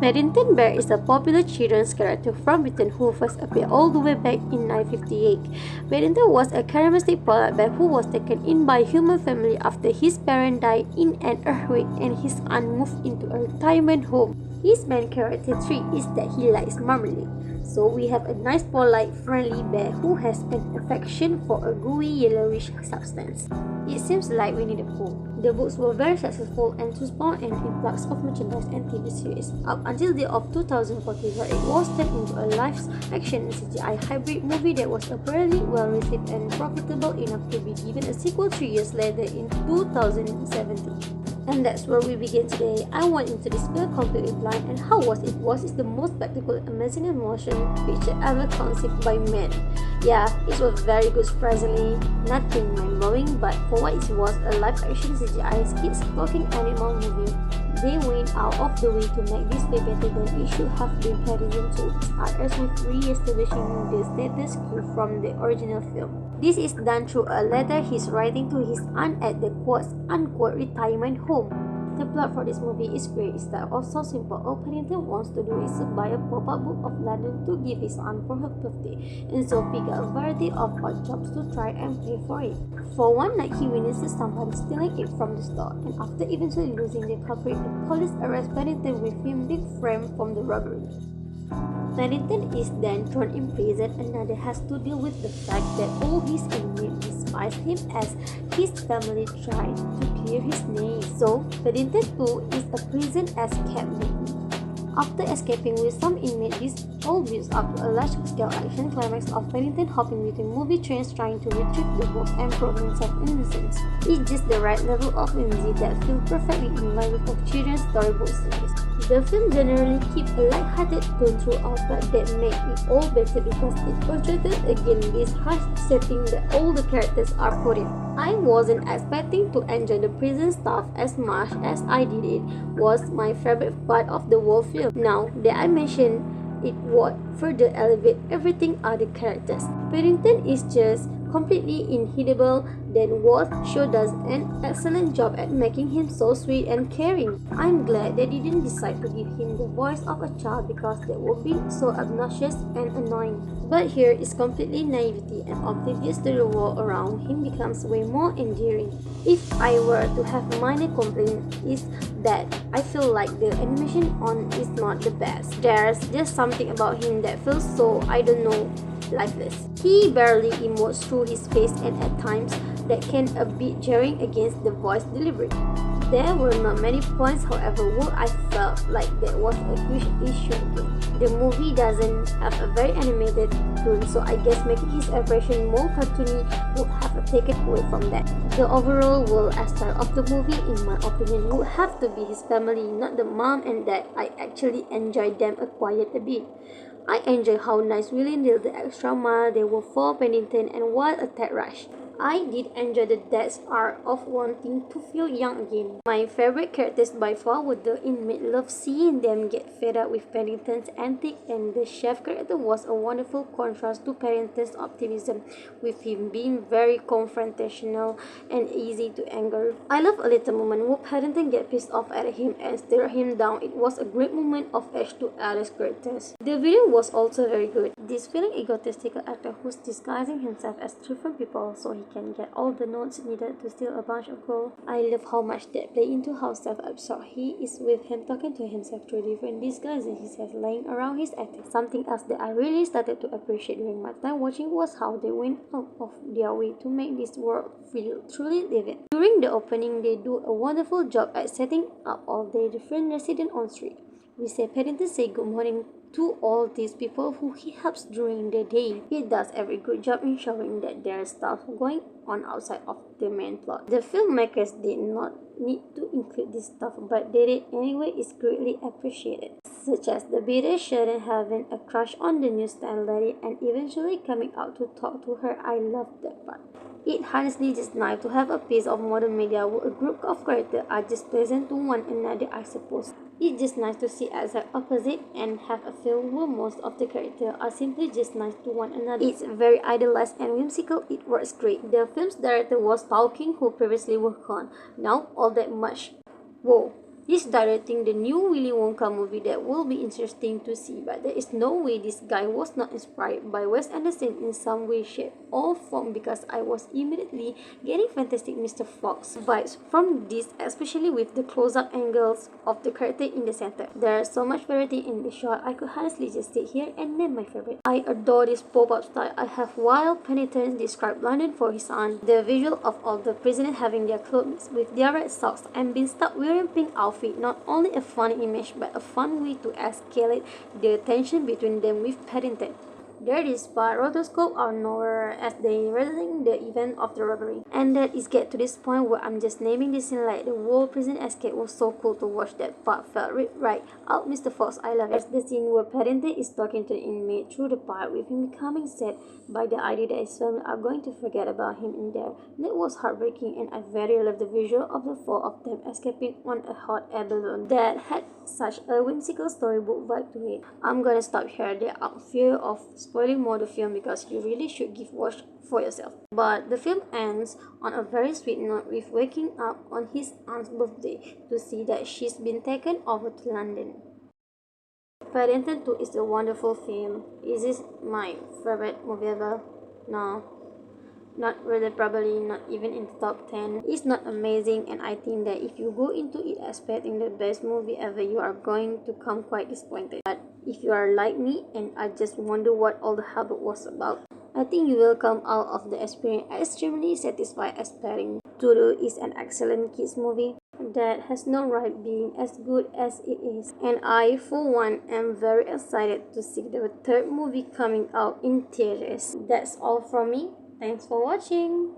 Paddington Bear is a popular children's character from Britain who first appeared all the way back in 1958. Paddington was a charismatic polite bear who was taken in by a human family after his parents died in an earthquake and his aunt moved into a retirement home. His main character trait is that he likes marmalade. So we have a nice, polite, friendly bear who has an affection for a gooey yellowish substance. It seems like Winnie the Pooh. The books were very successful and to spawn an influx of merchandise and TV series, up until the of 2014 where it was turned into a live-action CGI hybrid movie that was apparently well-received and profitable enough to be given a sequel 3 years later in 2017. And that's where we begin today. I went into this film completely blind, and how was it? Was it the most spectacular, amazing motion picture ever conceived by man? Yeah, it was very good surprisingly, nothing mind-blowing, but for what it was, a live-action CGI kids talking animal movie, they went out of the way to make this way better than it should have been. Paddington 2 starts with re-establishing the status quo from the original film. This is done through a letter he's writing to his aunt at the quote-unquote retirement home. The plot for this movie is great. It's also simple. All Paddington wants to do is to buy a pop-up book of London to give his aunt for her birthday, and so pick a variety of odd jobs to try and pay for it. For one night, he witnesses somebody stealing it from the store, and after eventually losing the culprit, the police arrest Paddington with him being framed from the robbery. Paddington is then thrown in prison. Another has to deal with the fact that all his inmates despise him as his family tried to clear his name. So, Paddington 2 is a prison escape movie. After escaping with some inmates, this all builds up to a large-scale action climax of Paddington hopping between movie trains trying to retrieve the box and prove himself innocent. It's just the right level of whimsy that feels perfectly in line with a children's storybook series. The film generally keeps a light-hearted tone throughout, but that makes it all better because it portrays again this harsh setting that all the characters are put in. I wasn't expecting to enjoy the prison stuff as much as I did. It was my favorite part of the whole film. Now that I mentioned it, would further elevate everything other characters. Paddington is just completely inhibible. Then Walt show does an excellent job at making him so sweet and caring. I'm glad they didn't decide to give him the voice of a child because that would be so obnoxious and annoying. But here is completely naivety and oblivious to the world around him becomes way more endearing. If I were to have a minor complaint is that I feel like the animation on is not the best. There's just something about him that feels so, I don't know, lifeless. He barely emotes through his face and at times that can a bit jarring against the voice delivery. There were not many points, however, where I felt like there was a huge issue again. The movie doesn't have a very animated tone, so I guess making his expression more cartoony would have taken away from that. The overall world style of the movie, in my opinion, would have to be his family, not the mom and dad. I actually enjoyed them quite a bit. I enjoy how nice William did the extra mile they were for Paddington and what a Ted rush. I did enjoy the dad's arc of wanting to feel young again. My favorite characters by far were the inmate. Love seeing them get fed up with Paddington's antics, and the chef character was a wonderful contrast to Paddington's optimism, with him being very confrontational and easy to anger. I love a little moment where Paddington gets pissed off at him and stare him down. It was a great moment of edge to others' characters. The video was also very good. This feeling egotistical actor who's disguising himself as different people so he can get all the notes needed to steal a bunch of gold. I love how much that play into how self-absorbed he is with him talking to himself through different disguises he has laying around his attic. Something else that I really started to appreciate during my time watching was how they went out of their way to make this world feel truly living. During the opening, they do a wonderful job at setting up all the different residents on street. We say Paddington say good morning to all these people who he helps during the day. He does a very good job in showing that there's stuff going on outside of the main plot. The filmmakers did not need to include this stuff, but did it anyway is greatly appreciated. Such as the bearded Sheldon having a crush on the newsstand lady and eventually coming out to talk to her. I love that part. It honestly just nice to have a piece of modern media where a group of characters are just pleasant to one another, I suppose. It's just nice to see exact opposite and have a film where most of the characters are simply just nice to one another. It's very idealized and whimsical. It works great. The film's director was Paul King, who previously worked on Now All That Much. Whoa, He's directing the new Willy Wonka movie that will be interesting to see, but there is no way this guy was not inspired by Wes Anderson in some way, shape, or form, because I was immediately getting Fantastic Mr. Fox vibes from this, especially with the close-up angles of the character in the center. There's so much variety in the shot, I could honestly just sit here and name my favorite. I adore this pop-up style I have while Paddington described London for his aunt. The visual of all the prisoners having their clothes with their red socks and being stuck wearing pink outfit, not only a funny image but a fun way to escalate the tension between them with Paddington. There is but rotoscope are nowhere as they relating the event of the robbery. And that is get to this point where I'm just naming this scene like the whole prison escape was so cool to watch. That part felt right out Mr. Fox, I love it. The scene where Paddington is talking to the inmate through the pipe with him becoming sad by the idea that his family are going to forget about him in there. That was heartbreaking, and I very love the visual of the four of them escaping on a hot air balloon that had such a whimsical storybook vibe to it. I'm gonna stop here. There are fear of spoiling more the film because you really should give watch for yourself. But the film ends on a very sweet note with waking up on his aunt's birthday to see that she's been taken over to London. Paddington 2 is a wonderful film. Is this my favorite movie ever? No. Not really, probably not even in the top 10. It's not amazing, and I think that if you go into it expecting the best movie ever, you are going to come quite disappointed. But if you are like me and I just wonder what all the hubbub was about, I think you will come out of the experience extremely satisfied as Paddington 2 is an excellent kids movie that has no right being as good as it is. And I, for one, am very excited to see the third movie coming out in theaters. That's all from me. Thanks for watching.